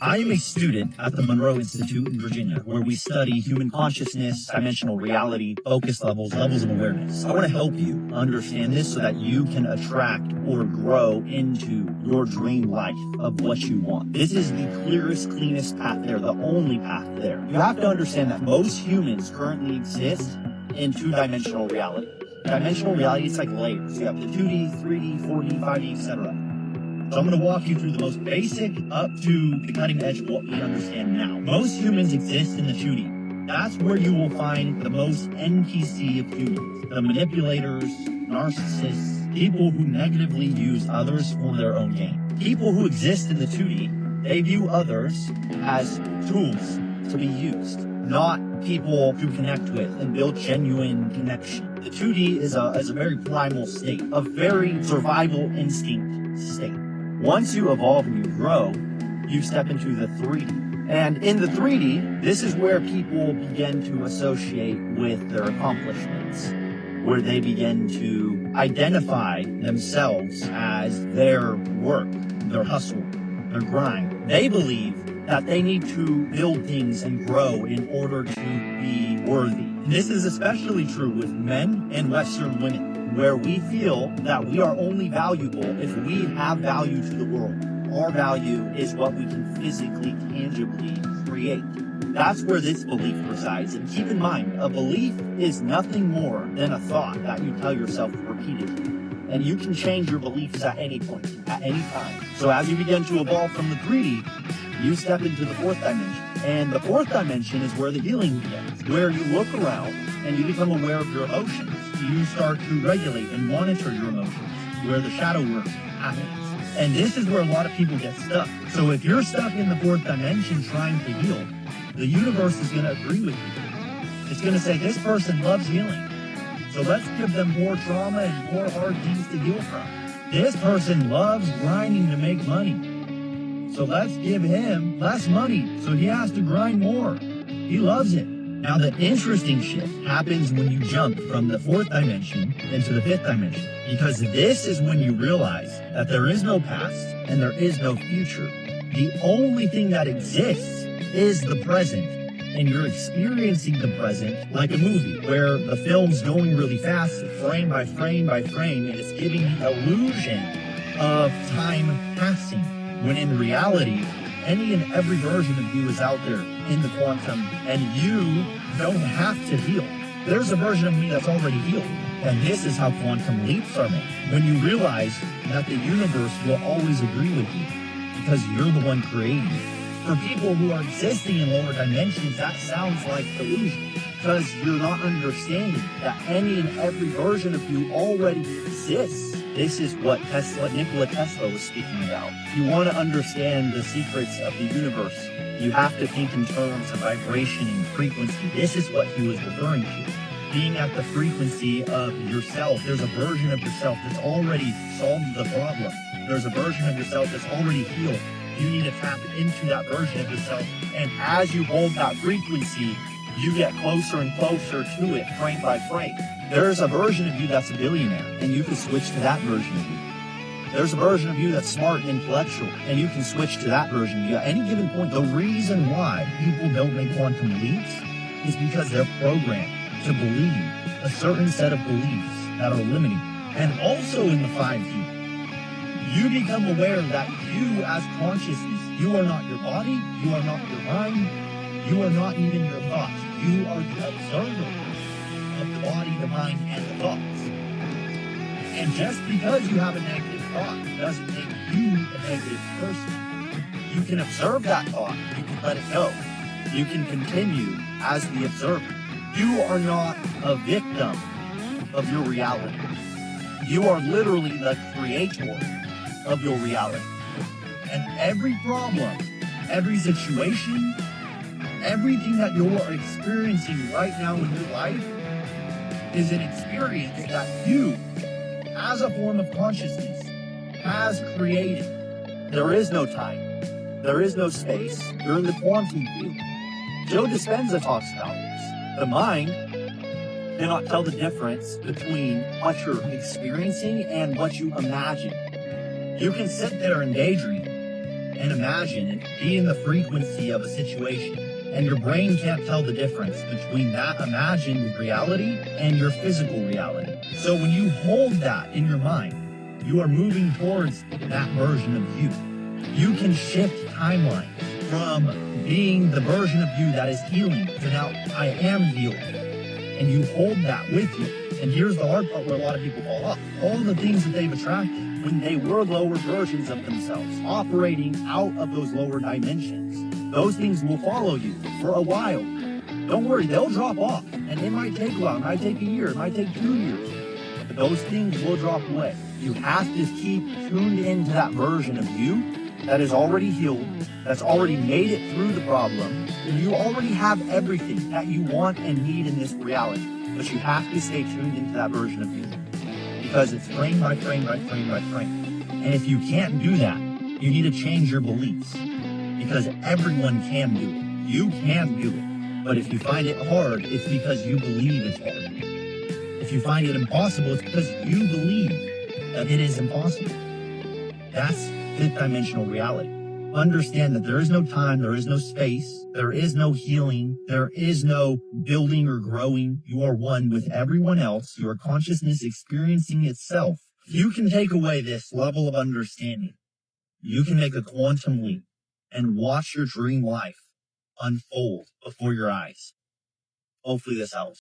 I am a student at the Monroe Institute in Virginia, where we study human consciousness, dimensional reality, focus levels, levels of awareness. I want to help you understand this so that you can attract or grow into your dream life of what you want. This is the clearest, cleanest path there, the only path there. You have to understand that most humans currently exist in two-dimensional reality. Dimensional reality, it's like layers. You have the 2D, 3D, 4D, 5D, etc. So I'm going to walk you through the most basic up to the cutting edge of what we understand now. Most humans exist in the 2D. That's where you will find the most NPC of humans. The manipulators, narcissists, people who negatively use others for their own gain. People who exist in the 2D, they view others as tools to be used, not people to connect with and build genuine connection. The 2D is a very primal state, a very survival instinct state. Once you evolve and you grow, you step into the 3D. And in the 3D, this is where people begin to associate with their accomplishments, where they begin to identify themselves as their work, their hustle, their grind. They believe that they need to build things and grow in order to be worthy. This is especially true with men and Western women, where we feel that we are only valuable if we have value to the world. Our value is what we can physically, tangibly create. That's where this belief resides. And keep in mind, a belief is nothing more than a thought that you tell yourself repeatedly. And you can change your beliefs at any point, at any time. So as you begin to evolve from the 3D, you step into the 4th dimension. And the 4th dimension is where the healing begins, where you look around and you become aware of your emotions. You start to regulate and monitor your emotions, where the shadow work happens. And this is where a lot of people get stuck. So if you're stuck in the 4th dimension trying to heal, the universe is going to agree with you. It's going to say, this person loves healing, so let's give them more trauma and more hard things to heal from. This person loves grinding to make money, so let's give him less money so he has to grind more. He loves it. Now, the interesting shift happens when you jump from the 4th dimension into the 5th dimension, because this is when you realize that there is no past and there is no future. The only thing that exists is the present, and you're experiencing the present like a movie where the film's going really fast, frame by frame by frame, and it's giving the illusion of time passing, when in reality, any and every version of you is out there in the quantum, and you don't have to heal. There's a version of me that's already healed, and this is how quantum leaps are made. When you realize that the universe will always agree with you, because you're the one creating it. For people who are existing in lower dimensions, that sounds like delusion, because you're not understanding that any and every version of you already exists. This is what Nikola Tesla was speaking about. You want to understand the secrets of the universe, you have to think in terms of vibration and frequency. This is what he was referring to. Being at the frequency of yourself. There's a version of yourself that's already solved the problem. There's a version of yourself that's already healed. You need to tap into that version of yourself. And as you hold that frequency, you get closer and closer to it, frame by frame. There's a version of you that's a billionaire, and you can switch to that version of you. There's a version of you that's smart and intellectual, and you can switch to that version of you. At any given point, the reason why people don't make quantum leaps is because they're programmed to believe a certain set of beliefs that are limiting. And also in the 5D, you become aware that you as consciousness, you are not your body, you are not your mind, you are not even your thoughts. You are the observer of the body, the mind, and the thoughts. And just because you have a negative thought doesn't make you a negative person. You can observe that thought, you can let it go. You can continue as the observer. You are not a victim of your reality. You are literally the creator of your reality. And every problem, every situation, everything that you're experiencing right now in your life is an experience that you, as a form of consciousness, has created. There is no time. There is no space. You're in the quantum field. Joe Dispenza talks about this. The mind cannot tell the difference between what you're experiencing and what you imagine. You can sit there and daydream and imagine and be in the frequency of a situation. And your brain can't tell the difference between that imagined reality and your physical reality. So when you hold that in your mind, you are moving towards that version of you. You can shift timelines from being the version of you that is healing to now I am healed. And you hold that with you. And here's the hard part where a lot of people fall off. All the things that they've attracted when they were lower versions of themselves, operating out of those lower dimensions, those things will follow you for a while. Don't worry, they'll drop off. And it might take a while. It might take a year. It might take 2 years. But those things will drop away. You have to keep tuned into that version of you that is already healed, that's already made it through the problem, and you already have everything that you want and need in this reality. But you have to stay tuned into that version of you because it's frame by frame by frame by frame. And if you can't do that, you need to change your beliefs because everyone can do it. You can do it. But if you find it hard, it's because you believe it's hard. If you find it impossible, it's because you believe that it is impossible. That's fifth dimensional reality. Understand that there is no time, there is no space, there is no healing, there is no building or growing. You are one with everyone else. Your consciousness experiencing itself. If you can take away this level of understanding, you can make a quantum leap and watch your dream life unfold before your eyes. Hopefully this helps.